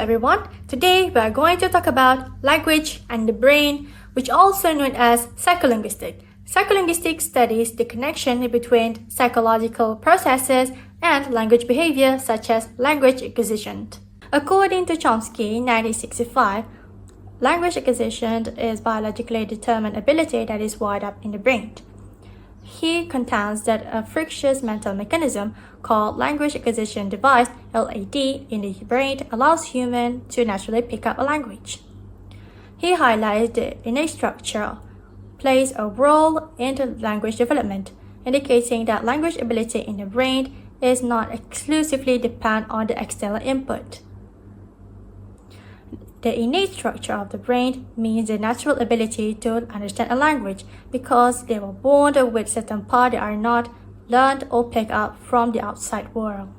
everyone. Today we are going to talk about language and the brain, which also known as psycholinguistics. Psycholinguistics studies the connection between psychological processes and language behavior, such as language acquisition. According to Chomsky, 1965, language acquisition is biologically determined ability that is wired up in the brain. He contends that a frictious mental mechanism called language acquisition device (LAD) in the brain allows humans to naturally pick up a language. He highlights the innate structure plays a role in the language development, indicating that language ability in the brain is not exclusively dependent on the external input. The innate structure of the brain means the natural ability to understand a language because they were born with certain parts that are not learned or picked up from the outside world.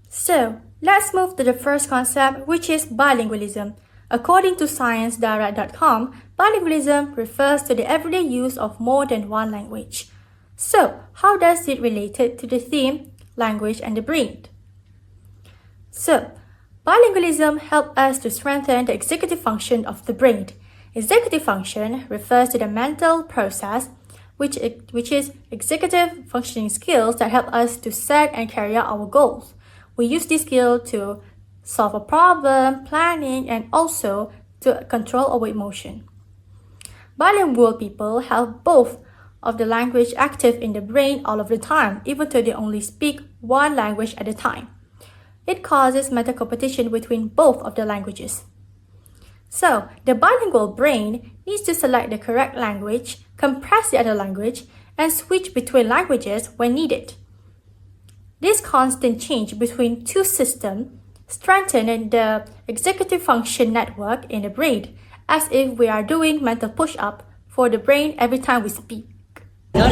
So, let's move to the first concept, which is bilingualism. According to ScienceDirect.com, bilingualism refers to the everyday use of more than one language. So, how does it relate to the theme, language and the brain? So, bilingualism helps us to strengthen the executive function of the brain. Executive function refers to the mental process, which is executive functioning skills that help us to set and carry out our goals. We use this skill to solve a problem, planning, and also to control our emotion. Bilingual people have both of the language active in the brain all of the time, even though they only speak one language at a time. It causes mental competition between both of the languages. So, the bilingual brain needs to select the correct language, compress the other language, and switch between languages when needed. This constant change between two systems strengthens the executive function network in the brain, as if we are doing mental push-up for the brain every time we speak. Hola.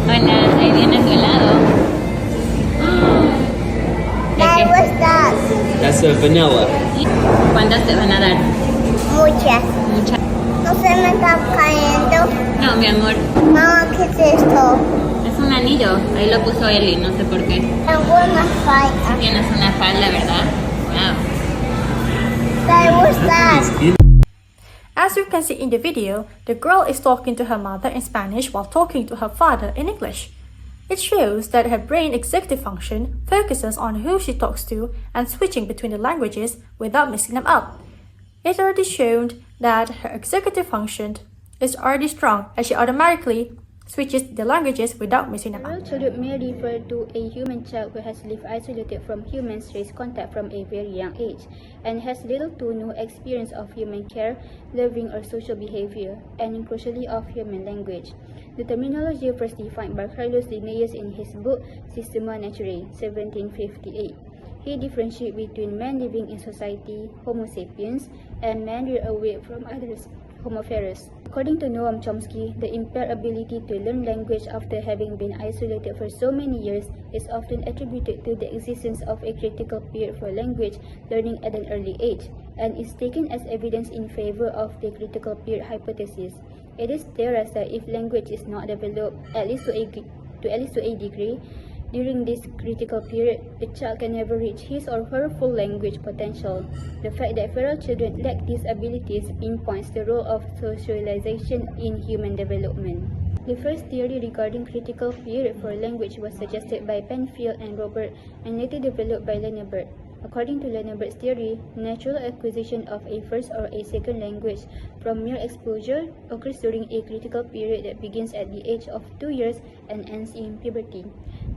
Hola, ahí viene tu helado. Dad, what's that? That's a vanilla. ¿Cuántas te van a dar? Muchas. Muchas. No se me está cayendo. No, mi amor, Mamá, ¿qué es esto? es un anillo. Ahí lo puso Eli, no sé por qué. Tengo una falla. Tienes una falda, ¿verdad? Wow. Dad, what's that? As you can see in the video, the girl is talking to her mother in Spanish while talking to her father in English. It shows that her brain executive function focuses on who she talks to and switching between the languages without mixing them up. It already shown that her executive function is already strong as she automatically switches the languages without mixing them Feral up. childhood may refer to a human child who has lived isolated from humans, raised contact from a very young age, and has little to no experience of human care, loving or social behavior, and crucially of human language. The terminology first defined by Carlos Linnaeus in his book Systema Naturae, 1758. He differentiates between men living in society, Homo sapiens, and men reared away from others, Homo ferus. According to Noam Chomsky, the impaired ability to learn language after having been isolated for so many years is often attributed to the existence of a critical period for language learning at an early age, and is taken as evidence in favor of the critical period hypothesis. It is theorized that if language is not developed, at least to a degree, during this critical period, the child can never reach his or her full language potential. The fact that feral children lack these abilities pinpoints the role of socialization in human development. The first theory regarding critical period for language was suggested by Penfield and Robert and later developed by Lenneberg. According to Lenneberg's theory, natural acquisition of a first or a second language from mere exposure occurs during a critical period that begins at the age of 2 years and ends in puberty.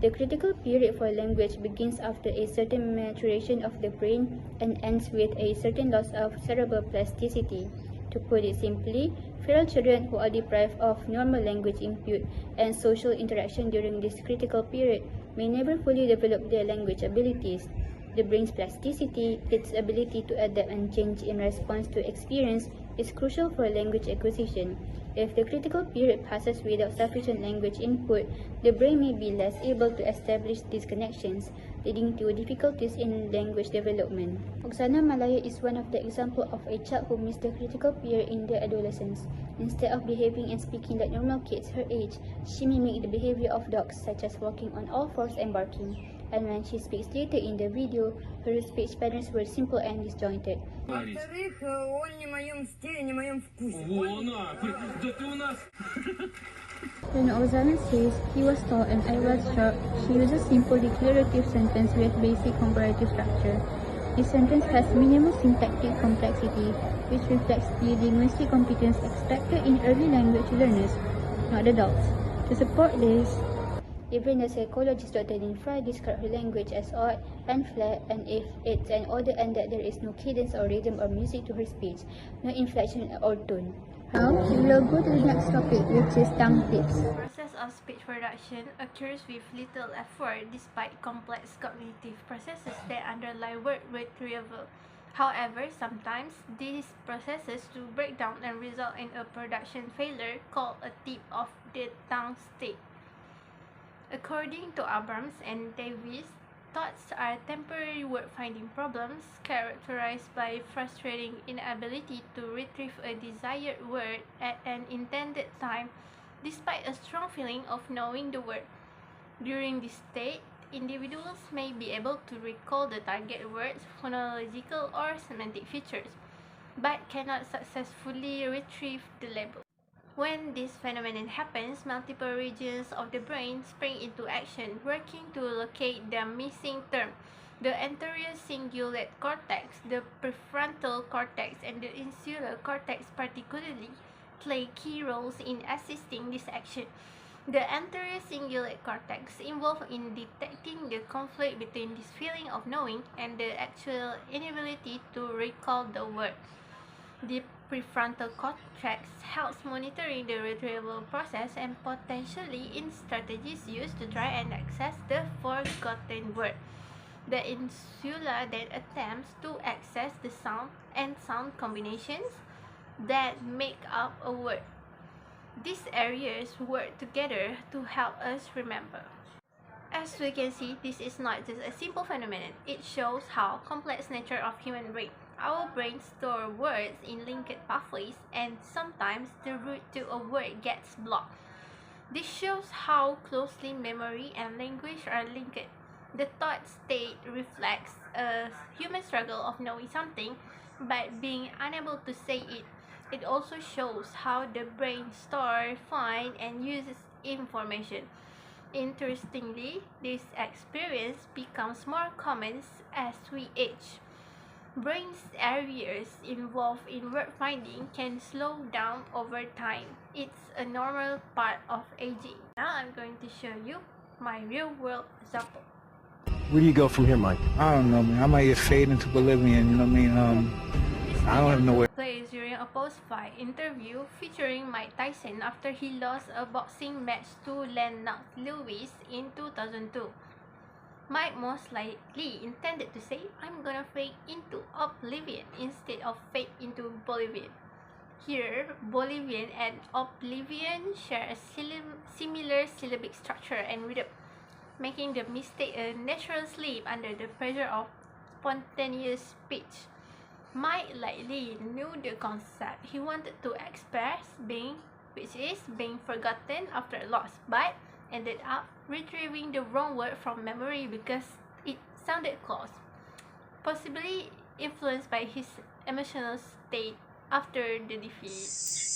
The critical period for language begins after a certain maturation of the brain and ends with a certain loss of cerebral plasticity. To put it simply, feral children who are deprived of normal language input and social interaction during this critical period may never fully develop their language abilities. The brain's plasticity, its ability to adapt and change in response to experience, is crucial for language acquisition. If the critical period passes without sufficient language input, the brain may be less able to establish these connections, leading to difficulties in language development. Oksana Malaya is one of the examples of a child who missed the critical period in their adolescence. Instead of behaving and speaking like normal kids her age, she mimicked the behavior of dogs, such as walking on all fours and barking. and when she speaks later in the video, her speech patterns were simple and disjointed. Во-вторых, он не в моем стиле, не в моем вкусе. Да ты у нас... When Ozan says he was tall and I was short, she uses simple declarative sentence with basic comparative structure. This sentence has minimal syntactic complexity, which reflects the linguistic competence expected in early language learners, not adults. To support this, even the psychologist Dr. Lin Fry described her language as odd and flat, and if it's an order and that there is no cadence or rhythm or music to her speech, no inflection or tone. Now, we will go to the next topic, which is tongue tips. The process of speech production occurs with little effort despite complex cognitive processes that underlie word retrieval. However, sometimes these processes do break down and result in a production failure called a tip of the tongue state. According to Abrams and Davis, thoughts are temporary word-finding problems characterized by frustrating inability to retrieve a desired word at an intended time, despite a strong feeling of knowing the word. During this state, individuals may be able to recall the target word's phonological or semantic features, but cannot successfully retrieve the label. When this phenomenon happens, multiple regions of the brain spring into action, working to locate the missing term. The anterior cingulate cortex, the prefrontal cortex, and the insular cortex particularly play key roles in assisting this action. The anterior cingulate cortex involved in detecting the conflict between this feeling of knowing and the actual inability to recall the word. The prefrontal cortex helps monitoring the retrieval process and potentially in strategies used to try and access the forgotten word. The insula then attempts to access the sound and sound combinations that make up a word. These areas work together to help us remember. As we can see, this is not just a simple phenomenon. It shows how complex nature of human brain. Our brains store words in linked pathways, and sometimes the route to a word gets blocked. This shows how closely memory and language are linked. The thought state reflects a human struggle of knowing something but being unable to say it. It also shows how the brain stores, finds, and uses information. Interestingly, this experience becomes more common as we age. Brain areas involved in word finding can slow down over time. It's a normal part of aging. Now I'm going to show you my real world example. Where do you go from here, Mike? I don't know, man. I might get fade into Bolivian, you know what I mean? I don't have nowhere. Plays during a post-fight interview featuring Mike Tyson after he lost a boxing match to Lennox Lewis in 2002. Mike most likely intended to say, "I'm gonna fade into oblivion" instead of fade into Bolivian. Here, Bolivian and oblivion share a similar syllabic structure and rhythm, making the mistake a natural slip under the pressure of spontaneous speech. Mike likely knew the concept he wanted to express, which is being forgotten after a loss, but ended up retrieving the wrong word from memory because it sounded close, possibly influenced by his emotional state after the defeat.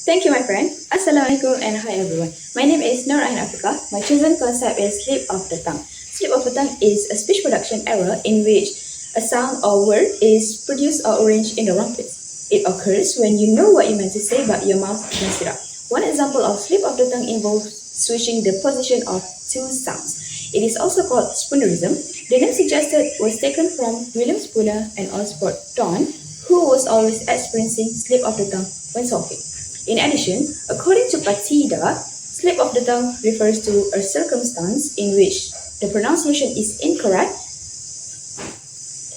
Thank you, my friend. Assalamualaikum and hi everyone. My name is Nur Afiqah. My chosen concept is slip of the tongue. Slip of the tongue is a speech production error in which a sound or word is produced or arranged in the wrong place. It occurs when you know what you meant to say but your mouth messed it up. One example of slip of the tongue involves switching the position of two sounds. It is also called spoonerism. The name suggested was taken from William Spooner and Osbert Dawn, who was always experiencing slip of the tongue when talking. In addition, according to Patida, slip of the tongue refers to a circumstance in which the pronunciation is incorrect,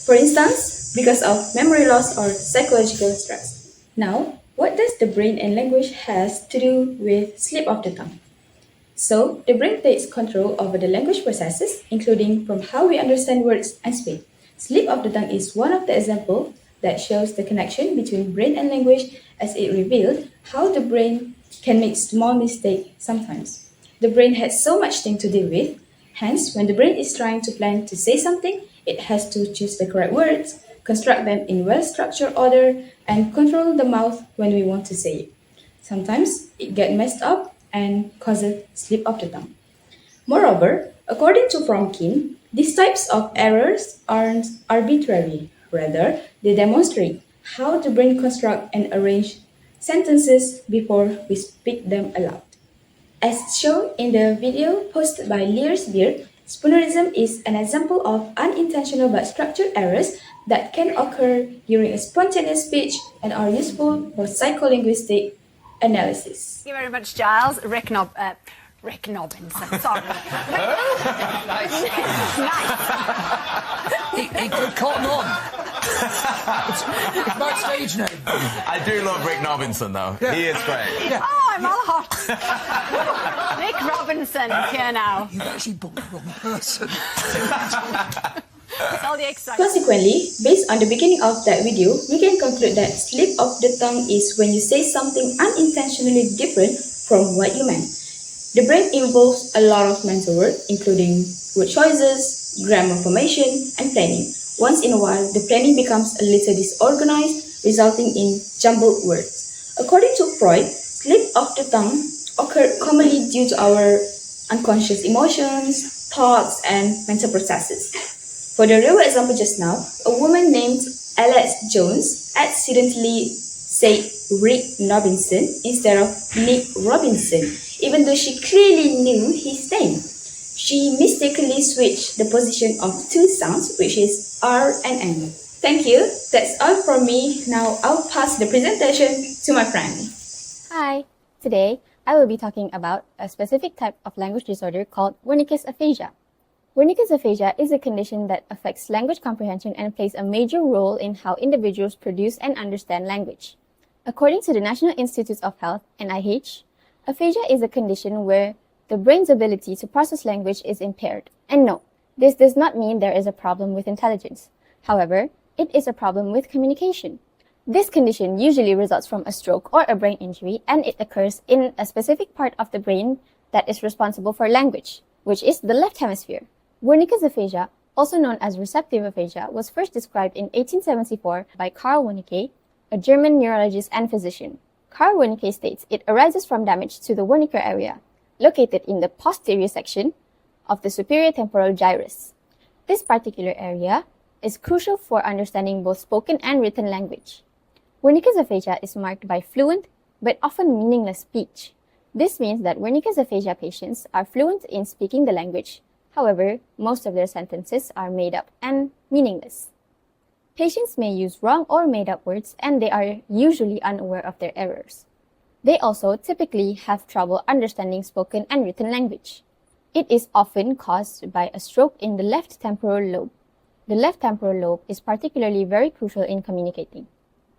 for instance, because of memory loss or psychological stress. Now, what does the brain and language has to do with slip of the tongue? So, the brain takes control over the language processes, including from how we understand words and speak. Slip of the tongue is one of the examples that shows the connection between brain and language, as it revealed how the brain can make small mistakes sometimes. The brain had so much things to deal with, Hence, when the brain is trying to plan to say something, it has to choose the correct words, construct them in well-structured order, and control the mouth when we want to say it. Sometimes it gets messed up and causes slip of the tongue. Moreover, according to Kim, these types of errors aren't arbitrary. Rather, they demonstrate how the brain constructs and arrange sentences before we speak them aloud. As shown in the video posted by Learsbeer, spoonerism is an example of unintentional but structured errors that can occur during a spontaneous speech and are useful for psycholinguistic analysis. Thank you very much, Giles. Rick Nobinson, sorry. Nice. He could cotton on. It's my stage name. I do love Rick Nobinson, though. Yeah. He is great. Yeah. Oh, I'm all hot. Rick Robinson is here now. You actually bought the wrong person. It's all the excitement. Consequently, based on the beginning of that video, we can conclude that slip of the tongue is when you say something unintentionally different from what you meant. The brain involves a lot of mental work, including word choices, grammar formation, and planning. Once in a while, the planning becomes a little disorganized, resulting in jumbled words. According to Freud, slip of the tongue occur commonly due to our unconscious emotions, thoughts, and mental processes. For the real example just now, a woman named Alex Jones accidentally said Rick Robinson instead of Nick Robinson, even though she clearly knew his name. She mistakenly switched the position of two sounds, which is R and N. Thank you. That's all from me. Now I'll pass the presentation to my friend. Hi. Today, I will be talking about a specific type of language disorder called Wernicke's aphasia. Wernicke's aphasia is a condition that affects language comprehension and plays a major role in how individuals produce and understand language. According to the National Institutes of Health, NIH, aphasia is a condition where the brain's ability to process language is impaired. And no, this does not mean there is a problem with intelligence. However, it is a problem with communication. This condition usually results from a stroke or a brain injury, and it occurs in a specific part of the brain that is responsible for language, which is the left hemisphere. Wernicke's aphasia, also known as receptive aphasia, was first described in 1874 by Karl Wernicke, a German neurologist and physician. Karl Wernicke states it arises from damage to the Wernicke area, located in the posterior section of the superior temporal gyrus. This particular area is crucial for understanding both spoken and written language. Wernicke's aphasia is marked by fluent but often meaningless speech. This means that Wernicke's aphasia patients are fluent in speaking the language. However, most of their sentences are made up and meaningless. Patients may use wrong or made-up words, and they are usually unaware of their errors. They also typically have trouble understanding spoken and written language. It is often caused by a stroke in the left temporal lobe. The left temporal lobe is particularly very crucial in communicating,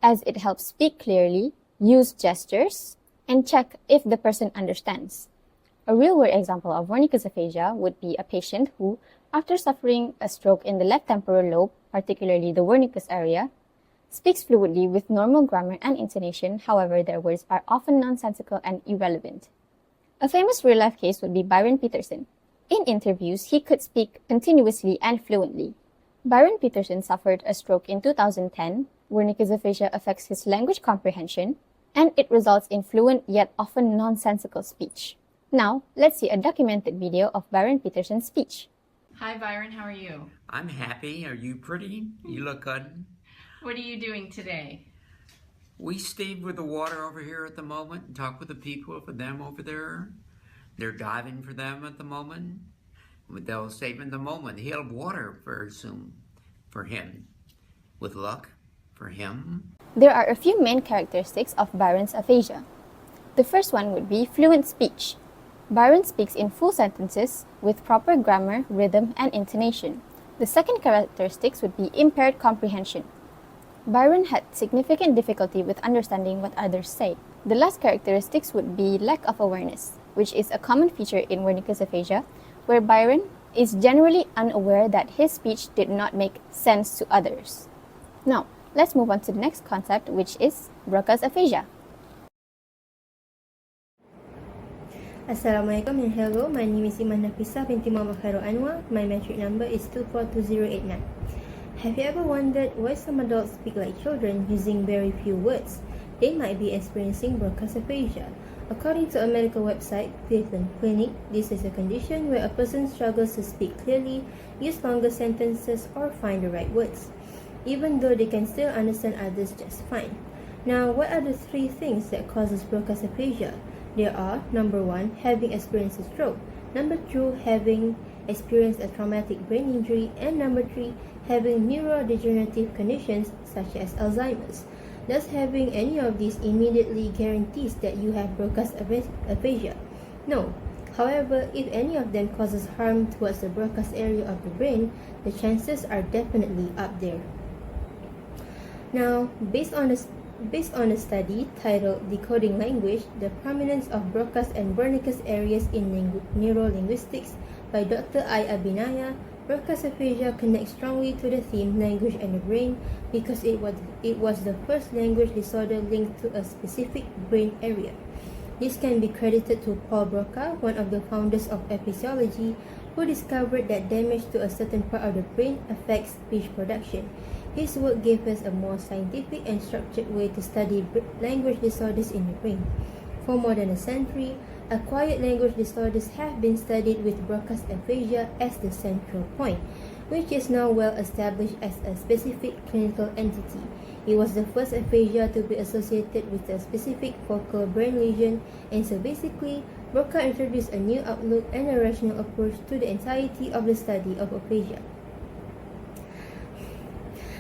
as it helps speak clearly, use gestures, and check if the person understands. A real-world example of Wernicke's aphasia would be a patient who, after suffering a stroke in the left temporal lobe, particularly the Wernicke's area, speaks fluently with normal grammar and intonation. However, their words are often nonsensical and irrelevant. A famous real-life case would be Byron Peterson. In interviews, he could speak continuously and fluently. Byron Peterson suffered a stroke in 2010. Wernicke's aphasia affects his language comprehension, and it results in fluent yet often nonsensical speech. Now, let's see a documented video of Byron Peterson's speech. Hi Byron, how are you? I'm happy. Are you pretty? You look good. What are you doing today? We stayed with the water over here at the moment and talked with the people for them over there. They're diving for them at the moment. They'll save in the moment. He'll have water very soon for him. With luck, for him. There are a few main characteristics of Byron's aphasia. The first one would be fluent speech. Byron speaks in full sentences with proper grammar, rhythm, and intonation. The second characteristic would be impaired comprehension. Byron had significant difficulty with understanding what others say. The last characteristics would be lack of awareness, which is a common feature in Wernicke's aphasia, where Byron is generally unaware that his speech did not make sense to others. Now, let's move on to the next concept, which is Broca's aphasia. Assalamualaikum and hello, my name is IMAN NAFISAH binti Muhammad KHAIRUL ANUAR. My metric number is 242089. Have you ever wondered why some adults speak like children using very few words? They might be experiencing broadcast aphasia. According to a medical website, Cleveland Clinic, this is a condition where a person struggles to speak clearly, use longer sentences, or find the right words, even though they can still understand others just fine. Now, what are the 3 things that causes broadcast aphasia? There are, number 1, having experienced a stroke, number 2, having experienced a traumatic brain injury, and number 3, having neurodegenerative conditions such as Alzheimer's. Thus, having any of these immediately guarantees that you have broadcast aphasia? No. However, if any of them causes harm towards the broadcast area of the brain, the chances are definitely up there. Now, based on a study titled Decoding Language, the prominence of broadcast and Wernicke's areas in neurolinguistics by Dr. I. Abinaya, broadcast aphasia connects strongly to the theme language and the brain because it was the first language disorder linked to a specific brain area. This can be credited to Paul Broca, one of the founders of epistemology, who discovered that damage to a certain part of the brain affects speech production. His work gave us a more scientific and structured way to study language disorders in the brain. For more than a century, acquired language disorders have been studied with broadcast aphasia as the central point, which is now well established as a specific clinical entity. It was the first aphasia to be associated with a specific focal brain lesion, and so basically, Broca introduced a new outlook and a rational approach to the entirety of the study of aphasia.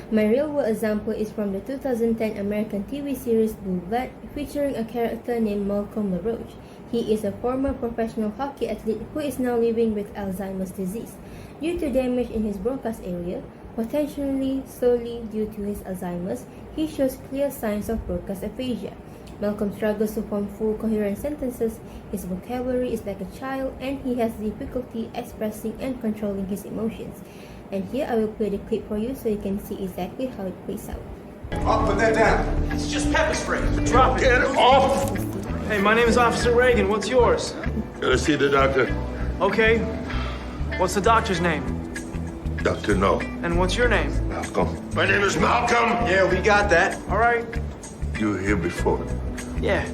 My real-world example is from the 2010 American TV series Blue Blood, featuring a character named Malcolm LaRoche. He is a former professional hockey athlete who is now living with Alzheimer's disease. Due to damage in his broadcast area, potentially solely due to his Alzheimer's, he shows clear signs of broadcast aphasia. Malcolm struggles to form full coherent sentences, his vocabulary is like a child, and he has difficulty expressing and controlling his emotions. And here I will play the clip for you so you can see exactly how it plays out. Oh, put that down. It's just pepper spray. Drop it. Get it off. Hey, my name is Officer Reagan. What's yours? Gotta see the doctor. Okay. What's the doctor's name? Dr. No. And what's your name? Malcolm. My name is Malcolm. Yeah, we got that. All right. You were here before. Yeah.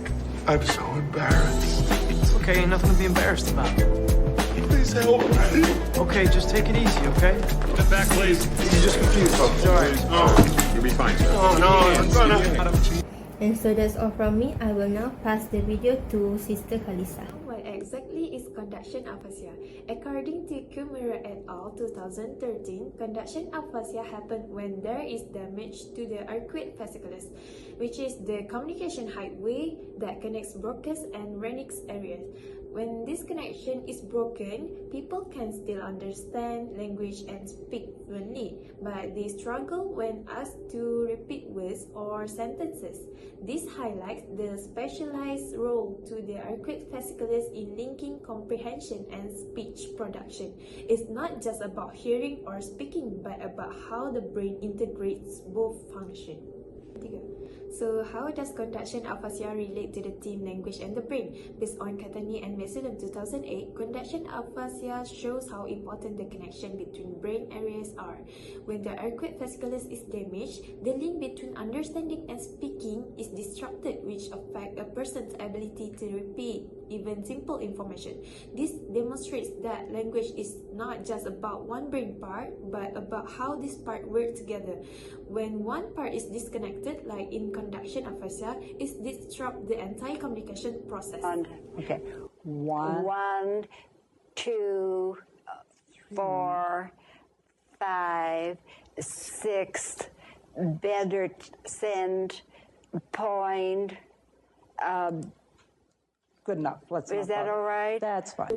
I'm so embarrassed. It's okay. Ain't nothing to be embarrassed about. Please help me. Okay, just take it easy, okay? Step back, please. He's just confused. It's all right. Oh, you'll be fine. Oh, no, I'm gonna... And so that's all from me. I will now pass the video to Sister KHALISAH. What exactly is conduction aphasia? According to Kumura et al. 2013, conduction aphasia happens when there is damage to the arcuate fasciculus, which is the communication highway that connects broadcast and Wernicke's areas. When this connection is broken, people can still understand language and speak fluently, but they struggle when asked to repeat words or sentences. This highlights the specialized role to the arcuate fasciculus in linking comprehension and speech production. It's not just about hearing or speaking, but about how the brain integrates both functions. So how does conduction aphasia relate to the theme language and the brain? Based on Katani and Mesulam 2008, conduction aphasia shows how important the connection between brain areas are. When the arcuate fasciculus is damaged, the link between understanding and speaking is disrupted, which affects a person's ability to repeat even simple information. This demonstrates that language is not just about one brain part, but about how this part work together. When one part is disconnected, like in conduction aphasia, it disrupts the entire communication process. Okay. 1, 2, 4, 5, 6. Better send, point. Good enough. Is that all right? That's fine.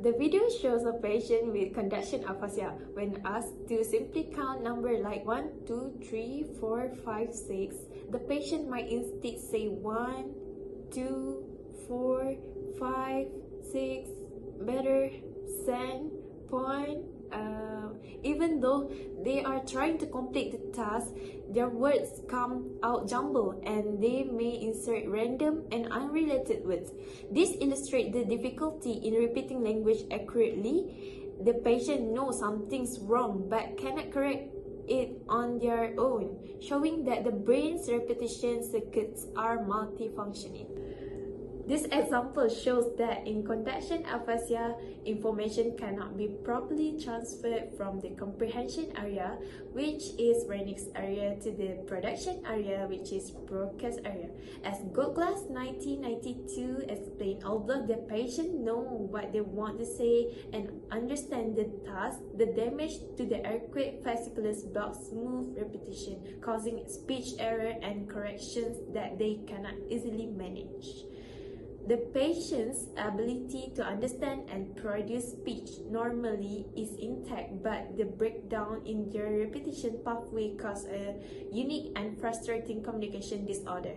The video shows a patient with conduction aphasia. When asked to simply count numbers like 1, 2, 3, 4, 5, 6, the patient might instead say 1, 2, 4, 5, 6, better, send, point, even though they are trying to complete the task, their words come out jumbled and they may insert random and unrelated words. This illustrates the difficulty in repeating language accurately. The patient knows something's wrong but cannot correct it on their own, showing that the brain's repetition circuits are multifunctioning. This example shows that in conduction aphasia, information cannot be properly transferred from the comprehension area, which is Wernicke's area, to the production area, which is Broca's area. As Goldglass 1992 explained, although the patient know what they want to say and understand the task, the damage to the arcuate fasciculus blocks smooth repetition, causing speech error and corrections that they cannot easily manage. The patient's ability to understand and produce speech normally is intact, but the breakdown in their repetition pathway causes a unique and frustrating communication disorder.